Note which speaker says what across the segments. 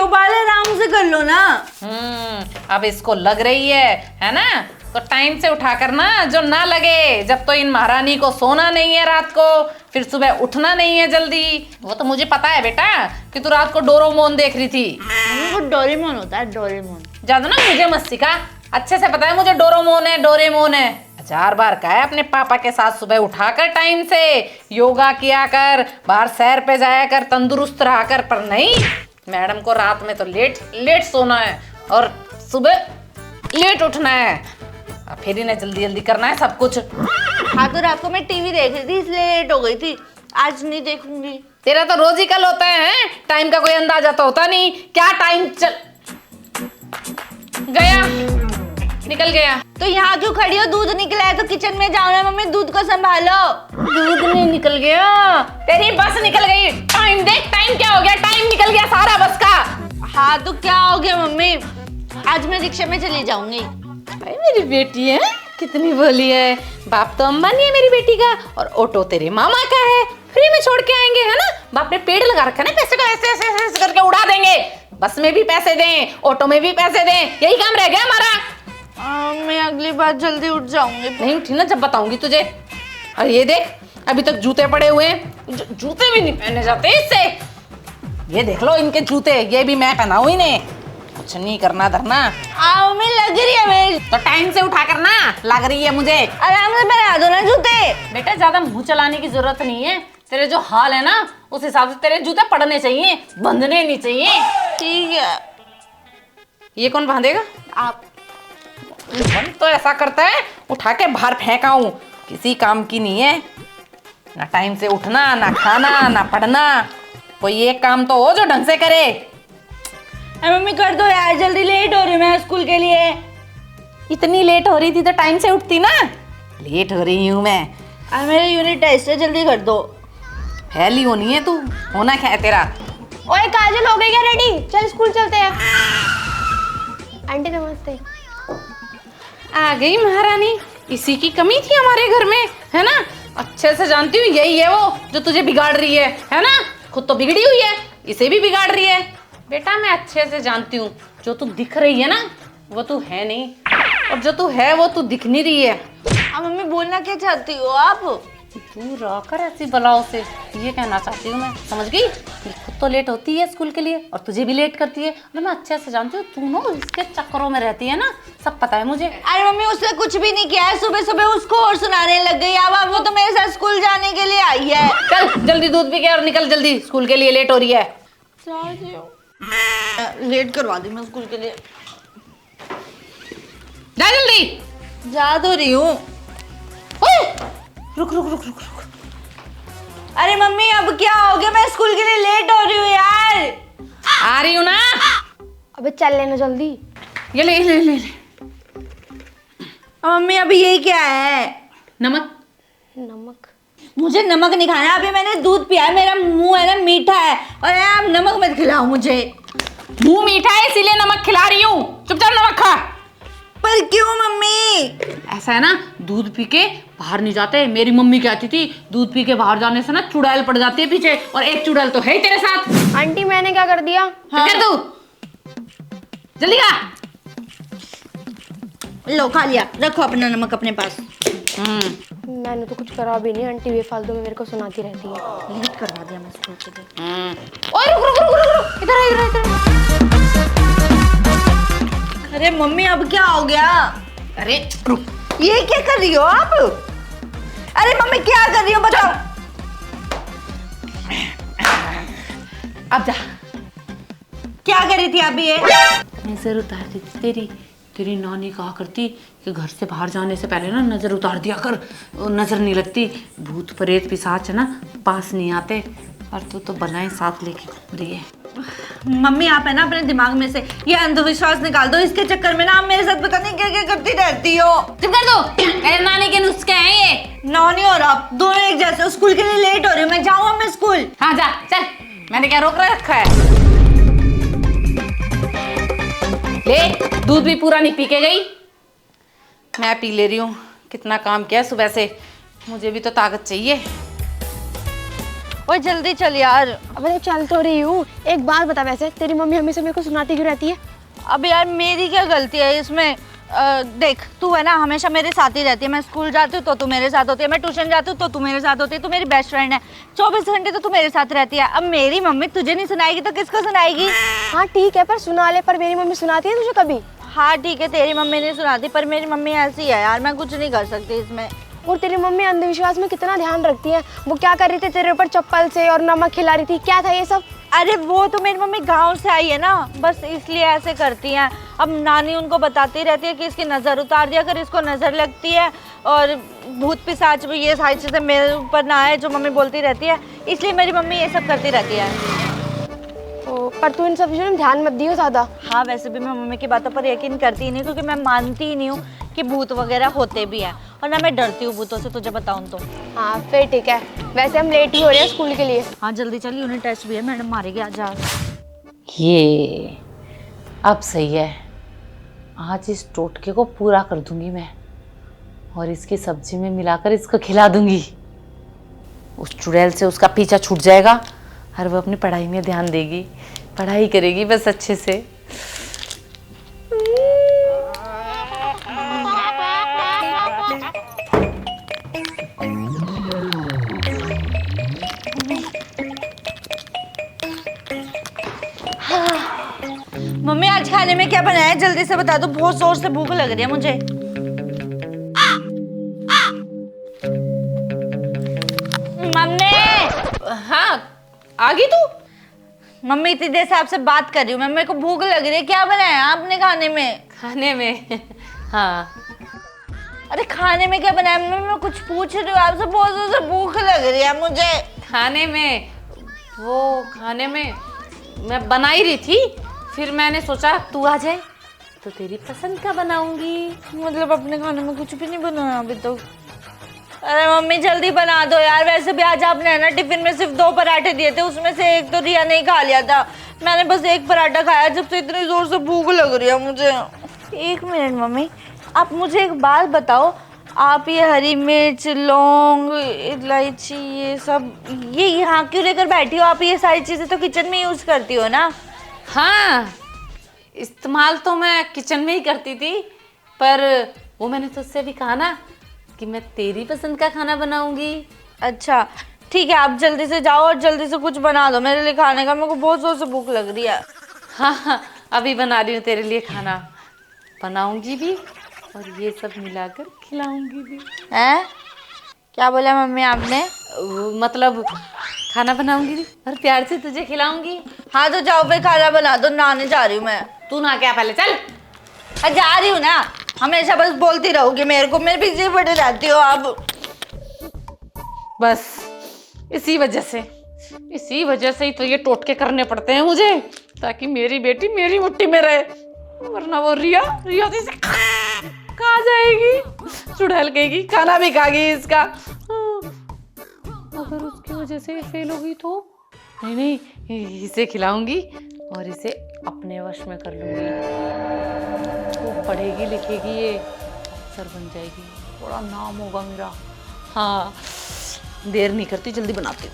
Speaker 1: क्यों बाल आराम से कर लो ना।
Speaker 2: अब इसको लग रही है ना, तो टाइम से उठा कर ना, जो ना लगे। जब तो इन महारानी को सोना नहीं है रात को, फिर सुबह उठना नहीं है जल्दी। वो तो मुझे पता है बेटा कि तू रात को डोरेमोन देख रही थी।
Speaker 1: वो डोरेमोन होता है, डोरेमोन।
Speaker 2: ज्यादा ना मुझे मत सिखा, अच्छे से पता है मुझे डोरेमोन है, डोरेमोन है। 4 बार कहा है अपने पापा के साथ सुबह उठाकर टाइम से योगा किया कर, बाहर सैर पे जाया कर, तंदुरुस्त रहा कर, पर नहीं, मैडम को रात में तो लेट लेट सोना है और सुबह लेट उठना है, फिर इन्हें जल्दी जल्दी करना है सब कुछ।
Speaker 1: हाँ तो रात को मैं टीवी देख रही थी इसलिए लेट हो गई थी, आज नहीं देखूंगी।
Speaker 2: तेरा तो रोज ही कल होता है, टाइम का कोई अंदाजा तो होता नहीं। क्या टाइम चल गया, निकल गया।
Speaker 1: तो यहाँ क्यों खड़ी हो? दूध निकला है तो किचन में जाओ ना मम्मी, दूध को संभालो।
Speaker 2: दूध नहीं निकल गया, तेरी बस निकल गई। टाइम देख, टाइम क्या हो गया, टाइम निकल गया सारा बस का।
Speaker 1: हाँ तो क्या हो गया मम्मी, आज मैं रिक्शा में चली जाऊंगी।
Speaker 2: भाई मेरी बेटी है, कितनी भोली है। बाप तो अंबानी है मेरी बेटी का, और ऑटो तेरे मामा का है, फ्री में छोड़ के आएंगे, है ना। बाप ने पेड़ लगा रखा है ना, पैसे को ऐसे ऐसे ऐसे करके उड़ा देंगे। बस में भी पैसे दें, ऑटो में भी पैसे दें, यही काम रह गया हमारा।
Speaker 1: मैं अगली बार जल्दी उठ जाऊंगी।
Speaker 2: नहीं उठी ना, जब बताऊंगी तुझे। और ये देख, अभी तक जूते पड़े हुए हैं, जूते भी नहीं पहने जाते इससे। ये देख लो इनके जूते, ये भी मैं पहनाऊं इन्हें, कुछ नहीं करना धरना।
Speaker 1: आओ में लग रही है मेरी,
Speaker 2: तो टाइम से उठा करना, लग रही है मुझे।
Speaker 1: आराम से पहना दो ना जूते।
Speaker 2: बेटा ज्यादा मुंह चलाने की जरूरत नहीं है, तेरे जो हाल है ना उस हिसाब से तेरे जूते पड़ने चाहिए, बंधने नहीं चाहिए।
Speaker 1: ठीक है।
Speaker 2: ये कौन बांधेगा?
Speaker 1: आप।
Speaker 2: मन तो ऐसा करता है उठा के बाहर फेंकाऊं, किसी काम की नहीं है। ना टाइम से उठना, ना खाना, ना पढ़ना, कोई एक काम तो हो जो ढंग से करे।
Speaker 1: मम्मी कर दो यार, जल्दी लेट हो रही मैं स्कूल के लिए।
Speaker 2: इतनी लेट हो रही थी तो टाइम से उठती ना। लेट हो रही हूँ मैं।
Speaker 1: मेरा यूनिट टेस्ट है, जल्दी कर दो।
Speaker 2: फैली होनी है तू, होना क्या है तेरा?
Speaker 3: ओए काजल, हो गई क्या रेडी? चल स्कूल चलते हैं। आंटी नमस्ते।
Speaker 2: आ गई महारानी, इसी की कमी थी हमारे घर में, है ना। अच्छे से जानती हूँ यही है वो जो तुझे बिगाड़ रही है ना। खुद तो बिगड़ी हुई है, इसे भी बिगाड़ रही है। बेटा मैं अच्छे से जानती हूँ, जो तू दिख रही है ना वो तू है नहीं, और जो तू है वो तू दिख नहीं रही है।
Speaker 1: मम्मी बोलना क्या चाहती हो आप?
Speaker 2: तू रहकर ऐसी बलाओं से, ये कहना चाहती हूँ मैं, समझ गई। खुद तो लेट होती है स्कूल के लिए और तुझे भी लेट करती है, और मैं अच्छे से जानती हूँ तू ना इसके चक्करों में रहती है ना, सब पता है मुझे।
Speaker 1: अरे मम्मी उसने कुछ भी नहीं किया है, सुबह सुबह उसको और सुनाने लग गई। अब वो तो मेरे साथ स्कूल जाने के लिए आई है।
Speaker 2: चल जल्दी दूध पी के और निकल जल्दी, स्कूल के लिए लेट हो रही है।
Speaker 1: लेट करवा दी मैं स्कूल के लिए।
Speaker 2: जा जल्दी।
Speaker 1: जा तो रही हूँ।
Speaker 2: रुक रुक रुक रुक रुक।
Speaker 1: अरे मम्मी अब क्या हो गया, मैं स्कूल के लिए लेट हो रही हूँ यार।
Speaker 2: आ रही हूँ ना।
Speaker 3: अबे चल लेना जल्दी।
Speaker 2: ये ले ले ले, ले।
Speaker 1: मम्मी अभी ये क्या है?
Speaker 2: नमक।
Speaker 3: नमक?
Speaker 1: मुझे नमक नहीं खाना, अभी मैंने दूध पिया है, मेरा मुंह है ना मीठा है, और आप नमक मत खिलाओ मुझे।
Speaker 2: मुंह मीठा है इसीलिए नमक खिला रही हूँ, चुपचाप नमक खा।
Speaker 1: पर क्यों मम्मी?
Speaker 2: ऐसा है ना, दूध पी के बाहर नहीं जाते। मेरी मम्मी कहती थी दूध पी के बाहर जाने से ना चुड़ैल पड़ जाती है पीछे, और एक चुड़ैल तो है ही तेरे साथ।
Speaker 3: आंटी मैंने क्या कर दिया?
Speaker 2: हाँ। कर दू, जल्दी खा।
Speaker 1: लो खा लिया, रखो अपना नमक अपने पास।
Speaker 3: मैंने तो कुछ करा भी नहीं, आंटी बेफालतू में मेरे को सुनाती रहती है।
Speaker 1: लेट करवा दिया मैं स्कूल के लिए।
Speaker 2: ओए रुक रुक रुक रुक रुक, इधर इधर इधर।
Speaker 1: अरे मम्मी अब क्या हो गया?
Speaker 2: अरे रुक,
Speaker 1: ये क्या कर रही हो आप? अरे मम्मी क्या कर रही हो बताओ।
Speaker 2: अब जा।
Speaker 1: क्या कर रही थी अभी ये?
Speaker 2: नजर उतार दी तेरी। तेरी नानी कहा करती कि घर से बाहर जाने से पहले ना नजर उतार दिया कर, नजर नहीं लगती। भूत प्रेत पिशाच है ना पास नहीं आते, और तू तो बनाए साथ लेके घूम रही है।
Speaker 1: मम्मी आप है ना अपने दिमाग में से ये अंधविश्वास निकाल दो, इसके चक्कर में ना आप मेरे साथ पता नहीं क्या क्या करती रहती हो।
Speaker 2: चुप कर दो, मेरे नानी के नुस्खे हैं ये।
Speaker 1: नानी और आप दोनों एक जैसे हो। स्कूल के लिए लेट हो रही हूँ मैं, जाऊँ अब मैं स्कूल?
Speaker 2: हाँ जा चल, मैंने क्या रोक रखा है। ले दूध भी पूरा नहीं पी के गई, मैं पी ले रही हूँ। कितना काम किया सुबह से, मुझे भी तो ताकत चाहिए।
Speaker 1: ओए जल्दी चल यार।
Speaker 3: अबे तो चल तो रही हूँ। एक बात बता, वैसे तेरी मम्मी हमेशा मेरे को सुनाती क्यों रहती है?
Speaker 1: अब यार मेरी क्या गलती है इसमें? देख तू है ना हमेशा मेरे साथ ही रहती है। मैं स्कूल जाती हूँ तो तू मेरे साथ होती है, मैं ट्यूशन जाती हूँ तो तू मेरे साथ होती है। तू मेरी बेस्ट फ्रेंड है, 24 घंटे तो तू मेरे साथ रहती है। अब मेरी मम्मी तुझे नहीं सुनाएगी तो किसको सुनाएगी?
Speaker 3: हाँ ठीक है, पर सुना ले। पर मेरी मम्मी सुनाती है तुझे कभी?
Speaker 1: हाँ ठीक है, तेरी मम्मी नहीं सुनाती, पर मेरी मम्मी ऐसी है यार, मैं कुछ नहीं कर सकती इसमें।
Speaker 3: और तेरी मम्मी अंधविश्वास में कितना ध्यान रखती है। वो क्या कर रही थी तेरे ऊपर चप्पल से और नमक खिला रही थी, क्या था ये सब?
Speaker 1: अरे वो तो मेरी मम्मी गांव से आई है ना, बस इसलिए ऐसे करती हैं। अब नानी उनको बताती रहती है कि इसकी नज़र उतार दिया कर, इसको नज़र लगती है और भूत पिशाच भी ये सारी चीज़ें मेरे ऊपर ना आए, जो मम्मी बोलती रहती है, इसलिए मेरी मम्मी ये सब करती रहती है।
Speaker 3: पर तू इन सब चीज़ों में ध्यान मत दियो ज़्यादा।
Speaker 1: हाँ वैसे भी मैं मम्मी की बातों पर यकीन करती ही नहीं, क्योंकि मैं मानती ही नहीं हूँ कि भूत वगैरह होते भी हैं, और ना मैं डरती हूँ भूतों से, तुझे बताऊँ तो।
Speaker 3: हाँ फिर ठीक है। वैसे हम लेट ही हो रहे हैं स्कूल के लिए।
Speaker 1: हाँ जल्दी चल, यूनिट टेस्ट भी है, मैडम मारेगी आज।
Speaker 2: ये अब सही है, आज इस टोटके को पूरा कर दूंगी मैं, और इसकी सब्जी में मिलाकर इसको खिला दूंगी। उस चुड़ैल से उसका पीछा छूट जाएगा और वो अपनी पढ़ाई में ध्यान देगी, पढ़ाई करेगी बस अच्छे से।
Speaker 1: मम्मी आज खाने में क्या बनाया है, जल्दी से बता दो, बहुत जोर से भूख लग रही है मुझे। मम्मी।
Speaker 2: हाँ आ गई तू?
Speaker 1: मम्मी इतनी देर से आपसे बात कर रही हूँ मैं, मेरे को भूख लग रही है, क्या बनाया आपने खाने में?
Speaker 2: खाने में हाँ।
Speaker 1: अरे खाने में क्या बनाया मम्मी, मैं कुछ पूछ रही हूँ आपसे, बहुत जोर से भूख लग रही है मुझे।
Speaker 2: खाने में मैं बना ही रही थी, फिर मैंने सोचा तू आ जाए तो तेरी पसंद का बनाऊंगी।
Speaker 1: मतलब अपने खाने में कुछ भी नहीं बनाया अभी तक? अरे मम्मी जल्दी बना दो यार। वैसे भी आज आपने है ना टिफिन में सिर्फ 2 पराठे दिए थे, उसमें से एक तो रिया नहीं खा लिया था, मैंने बस 1 पराठा खाया, जब से इतनी जोर से भूख लग रही है मुझे। 1 मिनट मम्मी, आप मुझे एक बात बताओ, आप ये हरी मिर्च, लौंग, इलायची, ये सब ये यहाँ क्यों लेकर बैठी हो? आप ये सारी चीज़ें तो किचन में यूज़ करती हो ना?
Speaker 2: हाँ इस्तेमाल तो मैं किचन में ही करती थी, पर वो मैंने तुझसे भी कहा ना कि मैं तेरी पसंद का खाना बनाऊंगी।
Speaker 1: अच्छा ठीक है, आप जल्दी से जाओ और जल्दी से कुछ बना दो मेरे लिए खाने का, मेरे को बहुत जोर से भूख लग रही है।
Speaker 2: हाँ अभी बना रही हूँ तेरे लिए खाना, बनाऊंगी भी और ये सब मिलाकर खिलाऊंगी भी।
Speaker 1: हैं? क्या बोला मम्मी आपने?
Speaker 2: मतलब खाना बनाऊंगी भी और प्यार से तुझे खिलाऊंगी।
Speaker 1: हाँ तो जाओ फिर खाना बना दो, नहाने जा रही हूँ मैं।
Speaker 2: तू ना क्या पहले चल।
Speaker 1: जा रही हूँ ना, हमेशा बस बोलती रहोगी मेरे को, मेरे पीछे पड़े रहती हो आप।
Speaker 2: बस इसी वजह से ही तो ये टोटके करने पड़ते हैं मुझे, ताकि मेरी बेटी मेरी मुट्ठी में रहे, वरना वो रिया तो इसे खा जाएगी, चुड़ैल कहेगी, खाना भी खागी इसका। अगर उसकी वजह से ये फेल हो गई तो नहीं, इसे खिलाऊंगी और इसे अपने वश में कर लूंगी। वो पढ़ेगी लिखेगी, ये अफसर बन जाएगी, बड़ा नाम होगा मेरा। हाँ देर नहीं करती, जल्दी बनाती हूँ।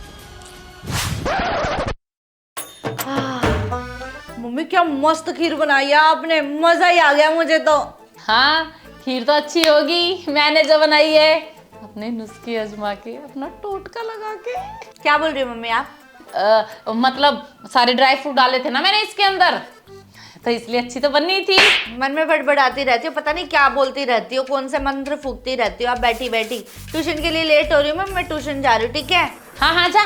Speaker 1: मम्मी क्या मस्त खीर बनाई है आपने, मजा ही आ गया मुझे तो।
Speaker 2: हाँ खीर तो अच्छी होगी, मैंने जो बनाई है अपने नुस्खे आजमा के, अपना टोटका लगा के।
Speaker 1: क्या बोल रही हो मम्मी आप?
Speaker 2: मतलब सारे ड्राई फ्रूट डाले थे ना मैंने इसके अंदर, तो इसलिए अच्छी तो बननी थी।
Speaker 1: मन में बड़बड़ाती रहती हो, पता नहीं क्या बोलती रहती हो, कौन से मंत्र फूकती रहती हो आप बैठी बैठी। ट्यूशन के लिए लेट हो रही हूँ मैं ट्यूशन जा रही हूँ, ठीक है?
Speaker 2: हाँ जा।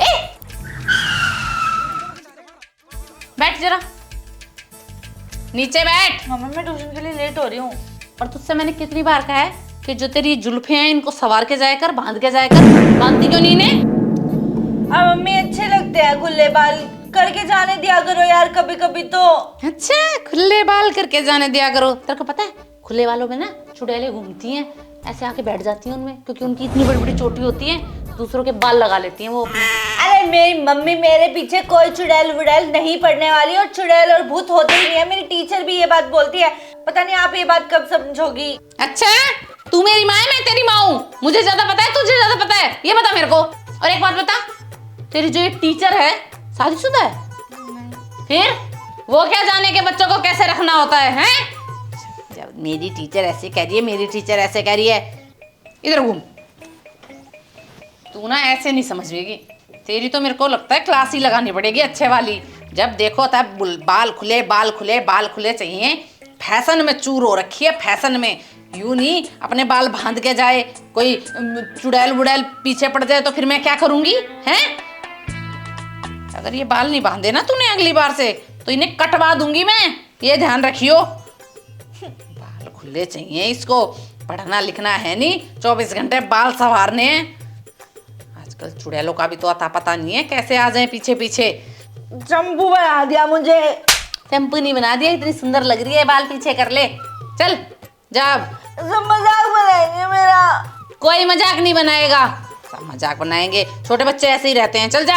Speaker 2: ए बैठ जरा, नीचे बैठ।
Speaker 1: मम्मी मैं ट्यूशन के लिए लेट हो रही हूँ।
Speaker 2: और तुझसे मैंने कितनी बार कहा है कि जो तेरी जुल्फे हैं इनको सवार के जाया कर, बांध के जाया कर, बांधती क्यों नहीं इन्हें?
Speaker 1: अब मम्मी अच्छे लगते हैं खुले बाल, करके जाने दिया करो यार कभी कभी तो।
Speaker 2: अच्छा खुले बाल करके जाने दिया करो। तेरे को पता है खुले बालों में ना चुड़ैलें घूमती हैं, ऐसे आके बैठ जाती हैं उनमें, क्योंकि उनकी इतनी बड़ी बड़ी चोटी होती है, दूसरों के बाल लगा लेती हैं वो अपने।
Speaker 1: अरे मेरी मम्मी, मेरे पीछे कोई चुड़ैल वुड़ैल नहीं पड़ने वाली, और चुड़ैल और भूत होते ही नहीं है, मेरी टीचर भी ये बात बोलती है। पता नहीं आप ये बात कब समझोगी।
Speaker 2: अच्छा तू मेरी माँ है, मैं तेरी माँ हूँ। मुझे ज्यादा पता है, तुझे ज्यादा पता है, ये बता मेरे को। और एक बात बता, तेरी जो ये टीचर है शादीशुदा है? फिर वो क्या जाने के बच्चों को कैसे रखना होता है, हैं? जब मेरी टीचर ऐसे कह रही है, मेरी टीचर ऐसे कह रही है, इधर घूम। तू ना ऐसे नहीं समझेगी, तेरी तो मेरे को लगता है क्लास ही लगानी पड़ेगी अच्छे वाली। जब देखो तब बाल खुले बाल खुले बाल खुले चाहिए। फैशन में चूर हो रखी है, फैशन में। यूं नहीं अपने बाल बांध के जाए, कोई चुड़ैल वुड़ैल पीछे पड़ जाए तो फिर मैं क्या करूंगी, हैं? अगर ये बाल नहीं बांधे ना तूने अगली बार से, तो इन्हें कटवा दूंगी मैं, ये ध्यान रखियो। बाल खुले चाहिए इसको, पढ़ना लिखना है नहीं, 24 घंटे बाल संवारने हैं। आजकल चुड़ैलों का भी तो अता पता नहीं है, कैसे आ जाए पीछे पीछे।
Speaker 1: चंपू बना दिया मुझे।
Speaker 2: चंपू नहीं बना दिया, इतनी सुंदर लग रही है, बाल पीछे कर ले। चल जा।
Speaker 1: सब मजाक बनाएंगे मेरा।
Speaker 2: कोई मजाक नहीं बनाएगा, सब मजाक बनाएंगे, छोटे बच्चे ऐसे ही रहते हैं। चल जा।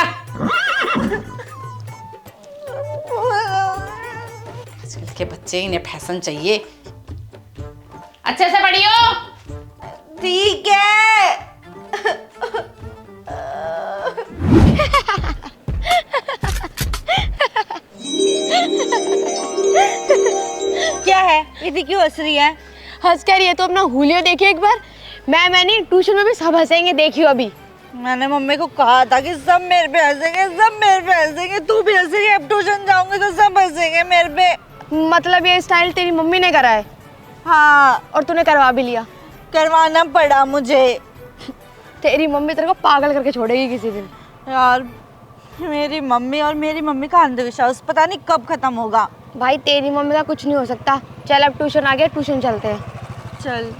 Speaker 2: आजकल के बच्चे, इन्हें फैशन चाहिए। अच्छे से पढ़ियो।
Speaker 1: ठीक है। क्या है, इतनी क्यों हंस रही है?
Speaker 3: हंस कर ये तो अपना हुलियो देखिए एक बार। मैं नहीं, ट्यूशन में भी सब हंसेंगे, देखियो अभी।
Speaker 1: मैंने मम्मी को कहा था कि सब मेरे पे हंसेंगे, सब मेरे पे हंसेंगे। तू भी हंसेगी, अब ट्यूशन जाऊंगी तो सब हंसेंगे मेरे पे।
Speaker 3: मतलब ये स्टाइल तेरी मम्मी ने करा है?
Speaker 1: हाँ,
Speaker 3: और तूने करवा भी लिया?
Speaker 1: करवाना पड़ा मुझे।
Speaker 3: तेरी मम्मी तेरे को पागल करके छोड़ेगी किसी दिन।
Speaker 1: यार, मेरी मम्मी और मेरी मम्मी का अंधविश्वास पता नहीं कब खत्म होगा।
Speaker 3: भाई तेरी मम्मी का कुछ नहीं हो सकता। चल अब ट्यूशन आ गया, ट्यूशन चलते हैं।
Speaker 1: चल।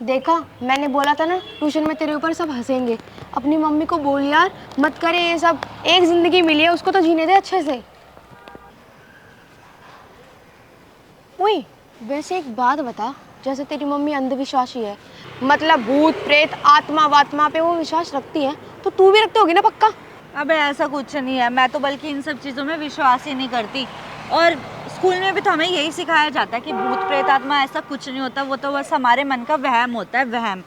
Speaker 3: देखा, मैंने बोला था ना ट्यूशन में तेरे ऊपर सब हंसेंगे। अपनी मम्मी को बोल यार मत करे ये सब, एक जिंदगी मिली है, उसको तो जीने दे अच्छे से। ओए, वैसे एक बात बता, जैसे तेरी मम्मी अंधविश्वासी है, मतलब भूत प्रेत आत्मा वात्मा पे वो विश्वास रखती है, तो तू भी रखती होगी ना पक्का?
Speaker 1: अबे ऐसा कुछ नहीं है, मैं तो बल्कि इन सब चीज़ों में विश्वास ही नहीं करती। और स्कूल में भी तो हमें यही सिखाया जाता है कि भूत प्रेत आत्मा ऐसा कुछ नहीं होता, वो तो बस हमारे मन का वहम होता है, वहम।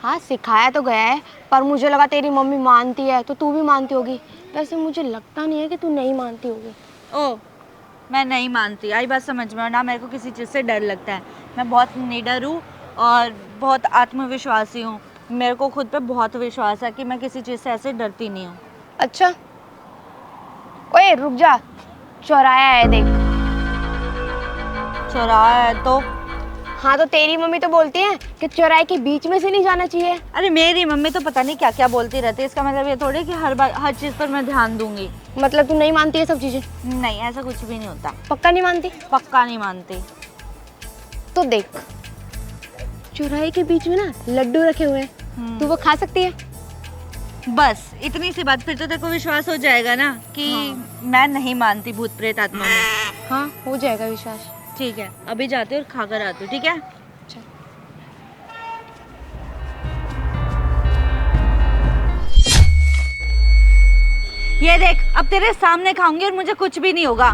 Speaker 3: हाँ, सिखाया तो गया है, पर मुझे लगा तेरी मम्मी मानती है तो तू भी मानती होगी। वैसे मुझे लगता नहीं है कि तू नहीं मानती होगी।
Speaker 1: ओ, मैं नहीं मानती, आई बात समझ में। और ना मेरे को किसी चीज़ से डर लगता है। मैं बहुत निडर हूँ और बहुत आत्मविश्वासी हूँ। मेरे को खुद पे बहुत विश्वास है कि मैं किसी चीज़ से ऐसे डरती नहीं हूँ।
Speaker 3: अच्छा, ओए रुक जा, चौराया है देख।
Speaker 1: चौराहा है तो?
Speaker 3: हाँ, तो तेरी मम्मी तो बोलती है कि चौराहे के बीच में से नहीं जाना चाहिए।
Speaker 1: अरे मेरी मम्मी तो पता नहीं क्या क्या बोलती रहती है। इसका मतलब ये थोड़ी कि हर बार हर चीज़ पर मैं ध्यान दूंगी।
Speaker 3: मतलब तू नहीं मानती है सब चीजें?
Speaker 1: नहीं, ऐसा कुछ भी नहीं होता।
Speaker 3: पक्का नहीं मानती?
Speaker 1: पक्का नहीं मानती।
Speaker 3: तो देख, चौराहे के बीच में ना लड्डू रखे हुए हैं, तू वो खा सकती है?
Speaker 1: बस इतनी सी बात, फिर तो तेरे को विश्वास हो जाएगा ना कि मैं नहीं मानती भूत प्रेत आत्मा में।
Speaker 3: हाँ, हो जाएगा विश्वास।
Speaker 1: ठीक है, अभी जाती हूँ और खा कर आती हूँ, ठीक है?
Speaker 3: अच्छा।
Speaker 1: ये देख, अब तेरे सामने खाऊंगी और मुझे कुछ भी नहीं होगा।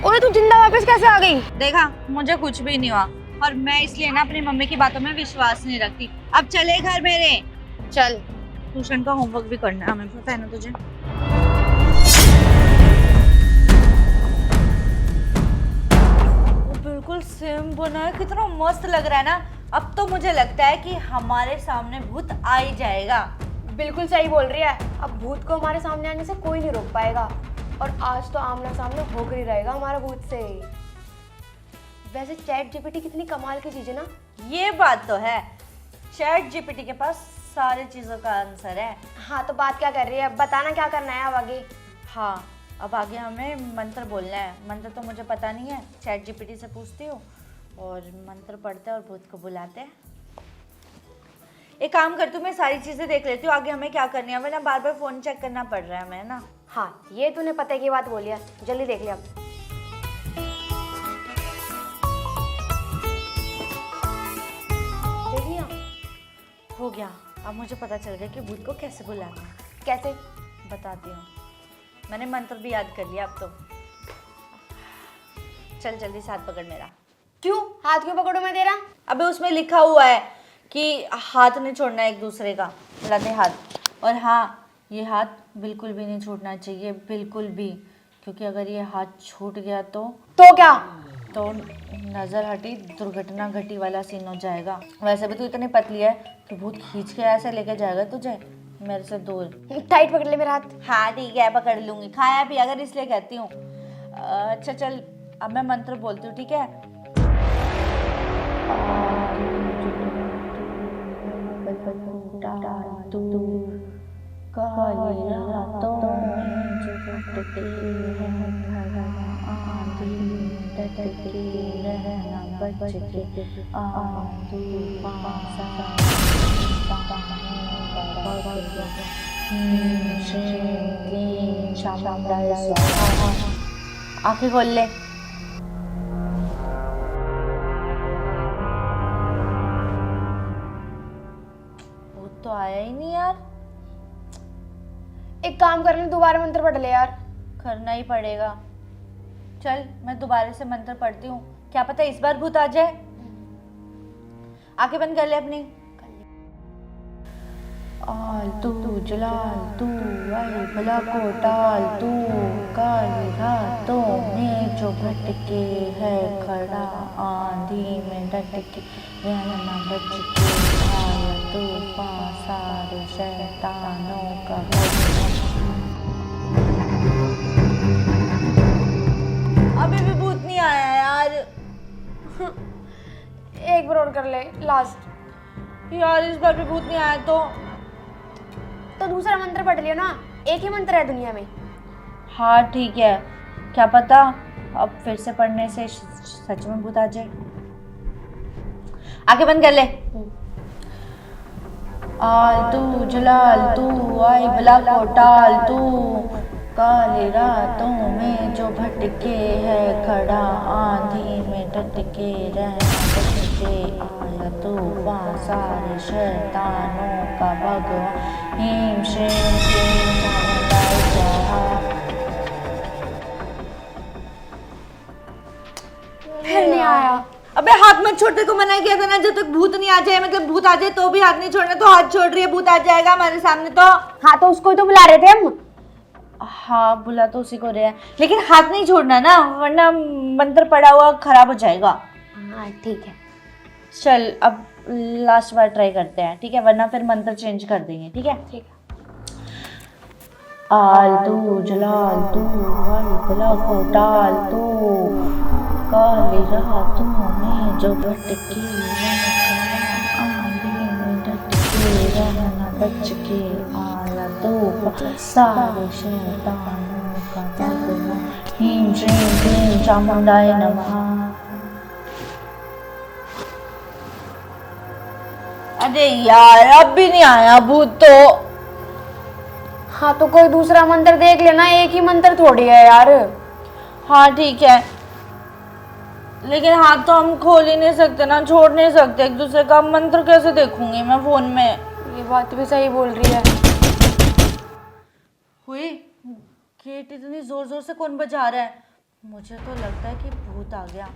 Speaker 3: ओए, तू जिंदा वापस कैसे आ गई?
Speaker 1: देखा, मुझे कुछ भी नहीं हुआ। और मैं इसलिए ना अपनी मम्मी की बातों में विश्वास नहीं रखती। अब चले घर मेरे।
Speaker 3: चल।
Speaker 1: ट्यूशन का होमवर्क भी करना है हमें, पता है ना तुझे? बिल्कुल सेम बना है, कितना मस्त लग रहा है ना। अब तो मुझे लगता है कि हमारे सामने भूत आ ही जाएगा।
Speaker 3: बिल्कुल सही बोल रही है। अब भूत को हमारे सामने आने से कोई नहीं रोक पाएगा, और आज तो आमना सामने होकर ही रहेगा हमारा भूत से। वैसे चैट जीपीटी कितनी कमाल की चीज है ना।
Speaker 1: ये बात तो है, चैट जीपीटी के पास सारी चीज़ों का आंसर है।
Speaker 3: हाँ, तो बात क्या कर रही है, बताना क्या करना है अब आगे?
Speaker 1: हाँ, अब आगे हमें मंत्र बोलना है। मंत्र तो मुझे पता नहीं है, चैट जीपीटी से पूछती हूँ और मंत्र पढ़ते हैं और भूत को बुलाते हैं। एक काम करती हूँ, मैं सारी चीज़ें देख लेती हूँ आगे हमें क्या करनी है, वरना बार बार फ़ोन चेक करना पड़ रहा है हमें ना।
Speaker 3: हाँ, ये तूने पते की बात बोली है, जल्दी देख लिया अब। देख लिया?
Speaker 1: हो गया, अब मुझे पता चल गया कि भूत को कैसे बुलाना है।
Speaker 3: कैसे?
Speaker 1: बताती हूँ, मैंने मंत्र भी याद कर लिया अब तो। चल जल्दी से हाथ पकड़ मेरा।
Speaker 3: क्यों हाथ क्यों पकड़ू मैं तेरा?
Speaker 1: अबे उसमें लिखा हुआ है कि हाथ नहीं छोड़ना एक दूसरे का, लगे हाथ। और हाँ, ये हाथ बिल्कुल भी नहीं छूटना चाहिए, बिल्कुल भी, क्योंकि अगर ये हाथ छूट गया तो
Speaker 3: क्या?
Speaker 1: तो नजर हटी दुर्घटना घटी वाला सीन हो जाएगा। वैसे भी तू इतनी पतली है कि भूत खींच के ऐसे लेके जाएगा तुझे मेरे से दूर।
Speaker 3: टाइट पकड़ ले मेरा हाथ।
Speaker 1: हाँ ठीक है, पकड़ लूंगी, खाया भी अगर इसलिए कहती हूँ। अच्छा चल, अब मैं मंत्र बोलती हूँ, ठीक है? आंखें खोल ले। वो तो आया ही नहीं यार।
Speaker 3: एक काम कर ले, दोबारा मंत्र पढ़ ले यार।
Speaker 1: करना ही पड़ेगा। चल मैं दोबारा से मंत्र पढ़ती हूँ, क्या पता इस बार भूत आ जाए। आंखें बंद कर ले अपनी। आल तू जलाल तू वाली भला को टाल तू, काली रातों में जो भटके है खड़ा, आंधी में डटके रहना बच के, आया तूफान सारे शैतानों का अभी भी भूत नहीं आया यार।
Speaker 3: एक बार और कर ले, लास्ट।
Speaker 1: यार इस बार भी भूत नहीं आया
Speaker 3: तो दूसरा मंत्र पढ़ लियो ना, एक ही मंत्र है दुनिया में।
Speaker 1: हाँ ठीक है, क्या पता अब फिर से पढ़ने से सच में भूत आ जाए। आंखें बंद कर ले। आल तू जलाल तू आई भला को टाल तू, काली रातों में जो भटके है खड़ा, आंधी में डटके रहना बचके, आया तूफान सारे शैतानों का भगवान, हीम श्रीम क्लीम चामुंडाई स्वाहा।
Speaker 3: फिर नहीं आया।
Speaker 1: अबे हाथ मत छोड़ने को मना किया था ना, जब तक भूत नहीं आ जाए, मतलब भूत आ जाए तो भी हाथ नहीं छोड़ना। तो हाथ छोड़ रही है, भूत आ जाएगा हमारे सामने तो।
Speaker 3: हाँ तो उसको ही तो बुला रहे थे हम।
Speaker 1: हाँ बुला तो उसी को रहे हैं, लेकिन हाथ नहीं छोड़ना ना, वरना मंत्र पड़ा हुआ खराब हो जाएगा।
Speaker 3: हाँ ठीक है।
Speaker 1: चल अब लास्ट बार ट्राई करते हैं, ठीक है? वरना फिर मंत्र चेंज कर देंगे, ठीक है?
Speaker 3: ठीक है।
Speaker 1: आल तू जलाल तू वाली भला को टाल तू, काली रातों में जो भटके आंधी में डटके रहना बच के, आया तूफान सारे शैतानों का भगवान, हीम श्रीम क्लीम चामुंडाई नमः। अरे यार अब भी नहीं आया भूत तो।
Speaker 3: हाँ तो कोई दूसरा मंत्र देख लेना, एक ही मंत्र थोड़ी है यार।
Speaker 1: हाँ ठीक है, लेकिन हाथ तो हम खोल ही नहीं सकते ना, छोड़ नहीं सकते एक दूसरे का। मंत्र कैसे देखूंगी मैं फोन में?
Speaker 3: ये बात भी सही बोल रही है।
Speaker 1: हुई गेट इतनी जोर जोर से कौन बजा रहा है? मुझे तो लगता है कि भूत आ गया।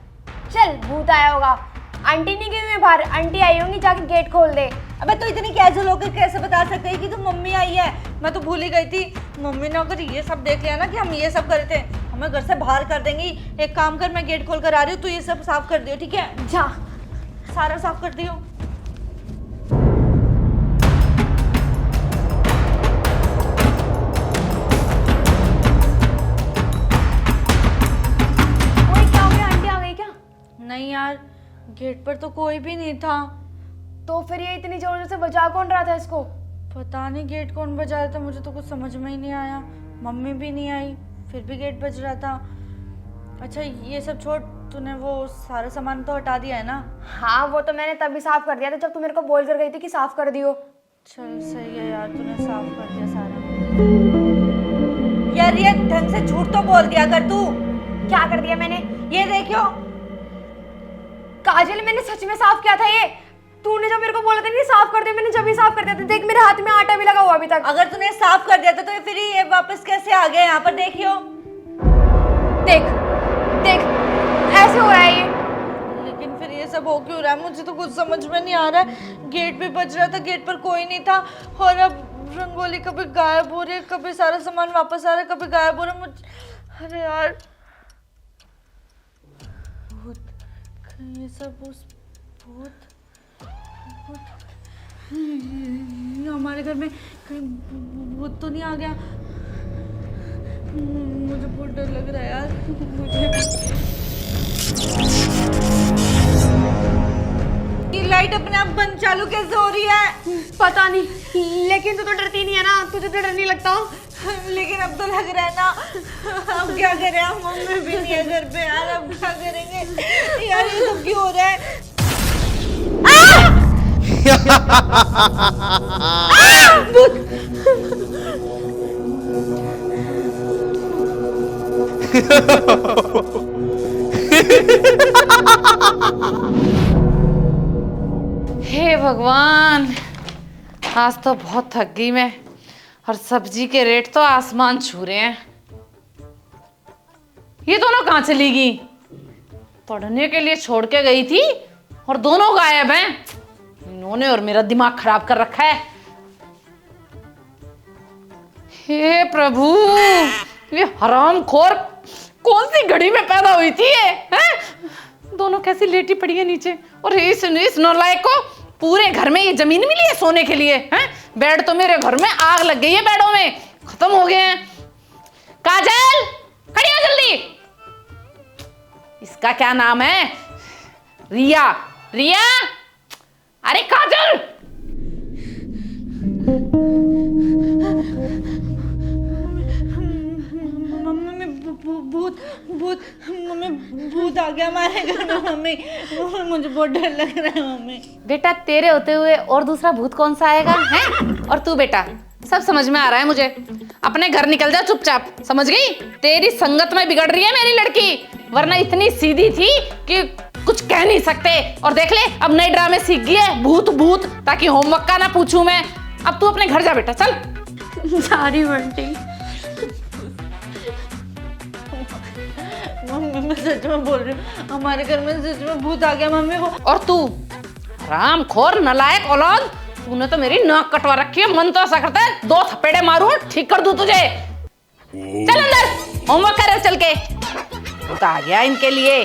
Speaker 3: चल भूत आया होगा। आंटी नहीं गई मैं बाहर, आंटी आई होंगी, जाके गेट खोल दे।
Speaker 1: अबे तो इतनी कैजुअल होकर कैसे बता सकते हैं कि तो मम्मी आई है? मैं तो भूल ही गई थी। मम्मी ने अगर ये सब देख लिया ना कि हम ये सब कर रहे थे, हमें घर से बाहर कर देंगी। एक काम कर, मैं गेट खोल कर आ रही हूँ, तू ये सब साफ कर दियो, ठीक है?
Speaker 3: जा।
Speaker 1: सारा साफ कर दियो।
Speaker 3: ओए क्या हो गया, आंटी आ गई क्या?
Speaker 1: नहीं यार, गेट पर तो कोई भी नहीं था।
Speaker 3: तो फिर ये इतनी जोर से बजा कौन रहा था इसको?
Speaker 1: पता नहीं गेट कौन बजा रहा था, मुझे तो कुछ समझ में ही नहीं आया। मम्मी भी नहीं आई, फिर भी गेट बज रहा था। अच्छा ये सब छोड़, तूने वो सारा सामान तो हटा दिया है ना?
Speaker 3: हाँ वो तो मैंने तभी साफ कर दिया था जब तू मेरे को बोल कर गई थी कि साफ कर दियो।
Speaker 1: चल सही है यार, तूने साफ कर दिया सारा। यार ये ढंग से झूठ तो बोल दिया कर तू।
Speaker 3: क्या कर दिया मैंने?
Speaker 1: ये देखियो
Speaker 3: काजल, मैंने सच में साफ किया था ये। तूने जब मेरे को बोला था नहीं साफ कर दे, मैंने जब ही साफ कर दिया था। देख मेरे हाथ में आटा भी लगा हुआ अभी तक।
Speaker 1: अगर तूने साफ कर दिया था तो फिर ये वापस कैसे आ गया यहाँ पर? देखियो,
Speaker 3: देख देख ऐसे हो रहा है ये।
Speaker 1: लेकिन फिर ये सब हो क्यों रहा है? मुझे तो कुछ समझ में नहीं आ रहा है। गेट भी बज रहा था, गेट पर कोई नहीं था, और अब रंगोली कभी गायब हो रही है, कभी सारा सामान वापस आ रहा है, कभी गायब हो रहा है। मुझे अरे यार, भूत, कहीं ये सब उस भूत हमारे घर में कहीं भूत तो नहीं आ गया? मुझे बहुत डर लग रहा है यार। मुझे ये लाइट अपने आप बंद चालू कैसे हो रही है?
Speaker 3: पता नहीं, लेकिन तू तो डरती नहीं है ना? तुझे तो डर नहीं लगता?
Speaker 1: लेकिन अब तो लग रहा है ना। अब क्या करें, हम मम्मी भी नहीं है घर पे यार, अब क्या करेंगे यार? ये सब क्यों हो रहा है?
Speaker 2: हे भगवान, आज तो बहुत थक गई मैं, और सब्जी के रेट तो आसमान छू रहे हैं। ये दोनों कहाँ चली गई? पढ़ने के लिए छोड़ के गई थी और दोनों गायब हैं। इन्होंने और मेरा दिमाग खराब कर रखा है। हे प्रभु, ये हरामखोर कौन सी घड़ी में पैदा हुई थी ये? हैं? दोनों कैसी लेटी पड़ी है नीचे, और इस नालायक को पूरे घर में ये जमीन मिली है सोने के लिए? हैं? बेड तो मेरे घर में आग लग गई है, बेडों में खत्म हो गए हैं। काजल, खड़ी हो जल्दी। इसका क्या नाम है? रिया। रिया, अरे काजल।
Speaker 1: मम्मी भूत भूत मम्मी भूत आ गया हमारे घर में। मम्मी मुझे बहुत डर लग रहा है मम्मी।
Speaker 2: बेटा, तेरे होते हुए और दूसरा भूत कौन सा आएगा? हैं? और तू बेटा, सब समझ में आ रहा है मुझे। अपने घर निकल जा चुपचाप, समझ गई? तेरी संगत में बिगड़ रही है मेरी लड़की, वरना इतनी सीधी थी कि कुछ कह नहीं सकते। और देख ले, अब नए ड्रामे सीख गई है, भूत भूत, ताकि होमवर्क का ना पूछूं मैं। अब तू अपने घर जा बेटा, चल।
Speaker 3: सारी बंटी।
Speaker 1: मम्मी मैं सच में बोल रही हूँ, हमारे घर में सच में भूत आ गया मम्मी को।
Speaker 2: और तू हरामखोर नलायक औलाद, तूने तो मेरी नाक कटवा रखी है। मन तो ऐसा करता है 2 थपेड़े मारूं, ठीक कर दूं तुझे। चल अंदर, होमवर्क कर चल के। भूत आ गया इनके लिए।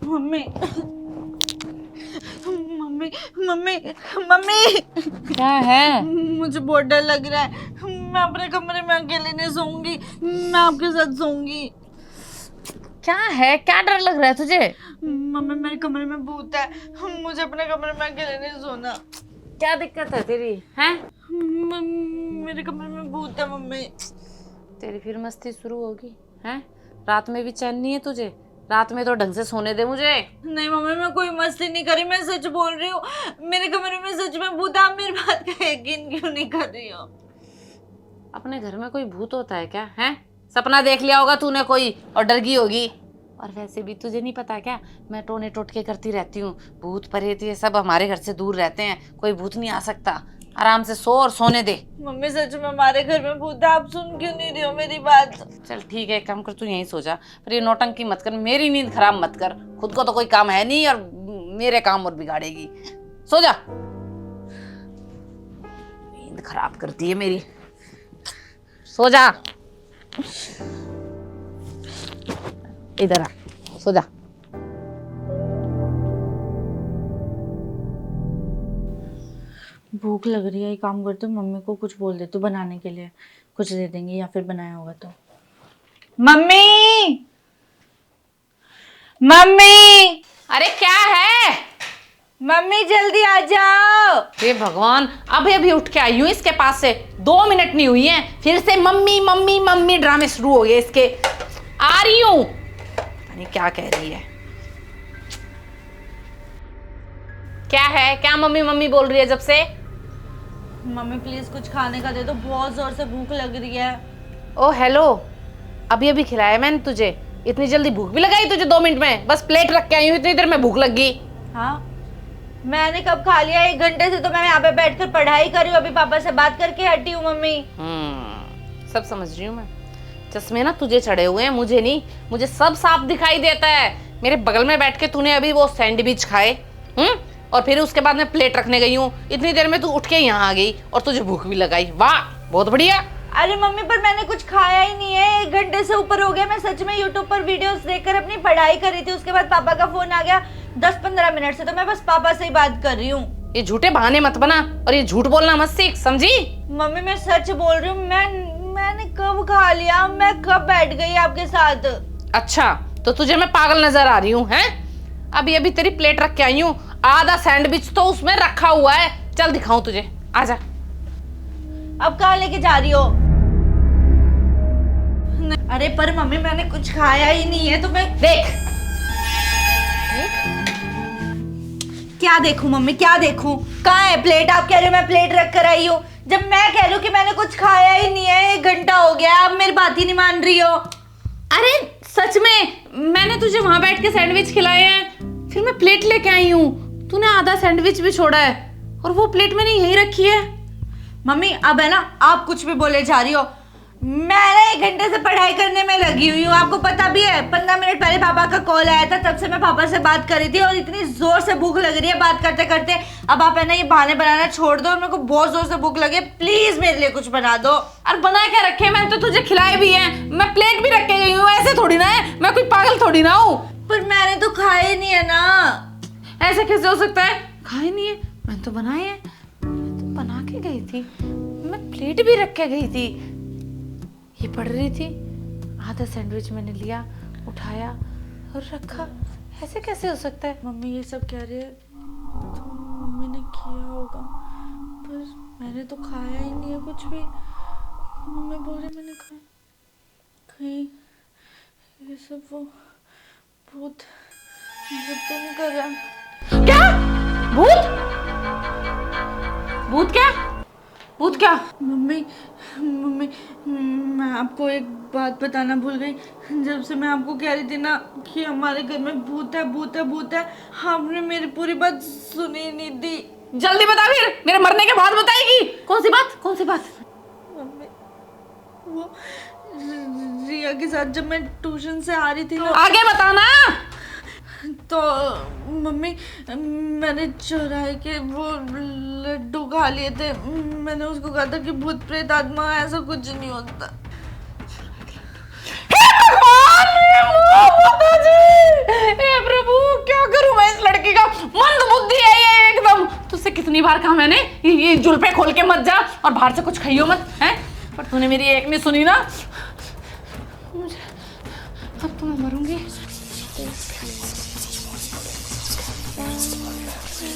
Speaker 1: मम्मी मम्मी मम्मी मम्मी,
Speaker 2: क्या है?
Speaker 1: मुझे बहुत डर लग रहा है। मैं अपने कमरे में अकेले नहीं सोऊंगी, मैं आपके साथ सोऊंगी।
Speaker 2: क्या है? क्या डर लग रहा है तुझे?
Speaker 1: मम्मी मेरे कमरे में भूत है, मुझे अपने कमरे में अकेले नहीं सोना।
Speaker 2: क्या दिक्कत है तेरी? हैं?
Speaker 1: मेरे कमरे में भूत है मम्मी।
Speaker 2: तेरी फिर मस्ती शुरू होगी? हैं? रात में भी चैन नहीं है तुझे? रात में तो ढंग से सोने दे मुझे।
Speaker 1: नहीं मम्मी, मैं कोई मस्ती नहीं करी, मैं सच बोल रही हूँ। मेरे कमरे में सच में भूत है, आप मेरी बात का यकीन क्यों नहीं कर रही हो?
Speaker 2: अपने घर में कोई भूत होता है क्या? हैं? सपना देख लिया होगा तूने कोई और डर गई होगी। और वैसे भी तुझे नहीं पता क्या, मैं टोने टोटके करती रहती हूँ। भूत प्रेत ये सब हमारे घर से दूर रहते हैं, कोई भूत नहीं आ सकता। आराम से सो और सोने दे।
Speaker 1: मम्मी सच में हमारे घर में भूत है, आप सुन क्यों नहीं रही हो मेरी बात?
Speaker 2: चल ठीक है, काम कर, तू यहीं सो जा, पर ये नौटंकी मत कर, मेरी नींद खराब मत कर। खुद को तो कोई काम है नहीं और मेरे काम और बिगाड़ेगी। सो जा। नींद खराब करती है मेरी। सो जा, इधर आ, सो जा।
Speaker 1: भूख लग रही है, एक काम करती हूँ, मम्मी को कुछ बोल देती हूँ बनाने के लिए, कुछ दे देंगी या फिर बनाया होगा तो। मम्मी मम्मी,
Speaker 2: अरे क्या है?
Speaker 1: मम्मी जल्दी आ जाओ।
Speaker 2: हे भगवान, अभी अभी उठ के आई हूँ इसके पास से, 2 मिनट नहीं हुई हैं, फिर से मम्मी मम्मी मम्मी ड्रामे शुरू हो गए इसके। आ रही हूँ, पता नहीं क्या कह रही है। क्या है? क्या मम्मी मम्मी बोल रही है जब से?
Speaker 1: मम्मी प्लीज कुछ खाने का दे दो, बहुत जोर से भूख लग रही है।
Speaker 2: ओ हेलो, अभी अभी खिलाया मैंने तुझे, इतनी जल्दी भूख भी लगाई तुझे? 2 मिनट में बस प्लेट रख के आई हूँ, इतनी देर में भूख लग गई।
Speaker 1: हाँ मैंने कब खा लिया? 1 घंटे से तो मैं यहाँ पे बैठकर पढ़ाई कर रही हूँ, अभी पापा से बात करके हटी हूँ मम्मी।
Speaker 2: सब समझ रही हूँ मैं। चश्मे ना तुझे चढ़े हुए हैं, मुझे नहीं। मुझे सब साफ दिखाई देता है। मेरे बगल में बैठ के तूने अभी वो सैंडविच खाए, और फिर उसके बाद मैं प्लेट रखने गई हूँ, इतनी देर में तू उठ के यहाँ आ गई और तुझे भूख भी लगाई। वाह बहुत बढ़िया।
Speaker 1: अरे मम्मी पर मैंने कुछ खाया ही नहीं है, 1 घंटे से ऊपर हो गया। मैं सच में यूट्यूब पर वीडियोस देखकर अपनी पढ़ाई कर रही थी, उसके बाद पापा का फोन आ गया 10-15 मिनट से, तो मैं बस पापा से ही बात कर रही हूँ।
Speaker 2: ये झूठे बहाने मत बना और ये झूठ बोलना मत सीख, समझी?
Speaker 1: मम्मी मैं सच बोल रही हूँ, मैंने कब खा लिया? मैं कब बैठ गई आपके साथ?
Speaker 2: अच्छा तो तुझे मैं पागल नजर आ रही हूँ हैं? अभी अभी तेरी प्लेट रख के आई हूँ, आधा सैंडविच तो उसमें रखा हुआ है। चल दिखाऊं तुझे, आजा।
Speaker 1: अब कहाँ लेके जा रही हो? अरे पर मम्मी मैंने कुछ खाया ही नहीं है, तो मैं
Speaker 2: देख
Speaker 1: क्या देखूं मम्मी, क्या देखूं? कहाँ है प्लेट? आप कह रहे हो मैं प्लेट रख कर आई हूँ, जब मैं कह रही हूँ कि मैंने कुछ खाया ही नहीं है, 1 घंटा हो गया, आप मेरी बात ही नहीं मान रही हो।
Speaker 2: अरे सच में मैंने तुझे वहां बैठ के सैंडविच खिलाए हैं, फिर मैं प्लेट लेके आई हूँ। तूने आधा सैंडविच भी छोड़ा है और वो प्लेट मैंने यहीं रखी है।
Speaker 1: मम्मी अब है ना, आप कुछ भी बोले जा रही हो। मैं ना 1 घंटे से पढ़ाई करने में लगी हुई हूँ, आपको पता भी है। 15 मिनट पहले पापा का कॉल आया था, तब से मैं पापा से बात कर रही थी और इतनी जोर से भूख लग रही है बात करते करते। अब आप है ना ये बहाने बनाना छोड़ दो और मेरे को बहुत जोर से भूख लगी है, प्लीज मेरे लिए कुछ बना दो।
Speaker 2: और बना के रखे, मैंने तो तुझे खिलाए भी हैं, मैं प्लेट भी रख के गई हूँ। ऐसे थोड़ी ना है, मैं कोई पागल थोड़ी ना हूँ।
Speaker 1: पर मैंने तो खाए नहीं है ना।
Speaker 2: ऐसे कैसे हो सकता है? खाए नहीं है? मैंने तो बनाए हैं, मैं तो बना के गई थी, मैं प्लेट भी रख के गई थी। ये पढ़ रही थी, आधा सैंडविच मैंने लिया, उठाया और रखा। ऐसे कैसे हो सकता है?
Speaker 1: मम्मी ये सब कह रही है तो मम्मी ने किया होगा, पर मैंने तो खाया ही नहीं है कुछ भी। मम्मी बोल रही मैंने खाया, कहीं ये सब वो भूत तो नहीं कर रहा?
Speaker 2: क्या भूत? भूत क्या? भूत क्या?
Speaker 1: मम्मी मम्मी मैं आपको एक बात बताना भूल गई। जब से मैं आपको कह रही थी ना कि हमारे घर में भूत है भूत है भूत है, आपने मेरी पूरी बात सुनी नहीं थी।
Speaker 2: जल्दी बता, फिर मेरे मरने के बाद बताएगी। कौन सी बात? कौन सी बात?
Speaker 1: मम्मी वो रिया के साथ जब मैं ट्यूशन से आ रही थी ना,
Speaker 2: आगे बताना।
Speaker 1: तो मम्मी मैंने चुराए के वो लड्डू खा लिए थे। मैंने उसको कहा था कि भूत प्रेत आत्मा ऐसा कुछ नहीं होता।
Speaker 2: हे प्रभु, क्या करूं मैं? इस लड़की का मंद बुद्धि है ये एकदम। तुझसे कितनी बार कहा मैंने ये जुल्फे खोल के मत जा और बाहर से कुछ खाइयो मत, हैं? पर तूने मेरी एक नहीं सुनी ना। मुझे अब तो मैं मरूंगी।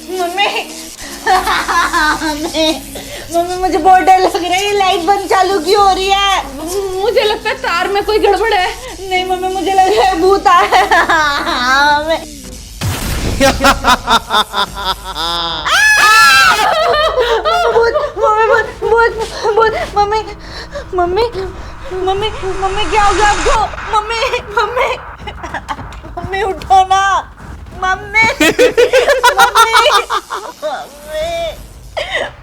Speaker 1: मम्मी मम्मी मुझे बहुत डर लग रहा है, लाइट बंद चालू क्यों हो रही है?
Speaker 2: मुझे लगता है तार में कोई गड़बड़ है।
Speaker 1: नहीं मम्मी मुझे लग रहा है भूत आया। मम्मी मम्मी मम्मी मम्मी क्या हो गया आपको? मम्मी मम्मी मम्मी उठो ना। Mummy mummy mummy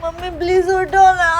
Speaker 1: mummy please उठो ना।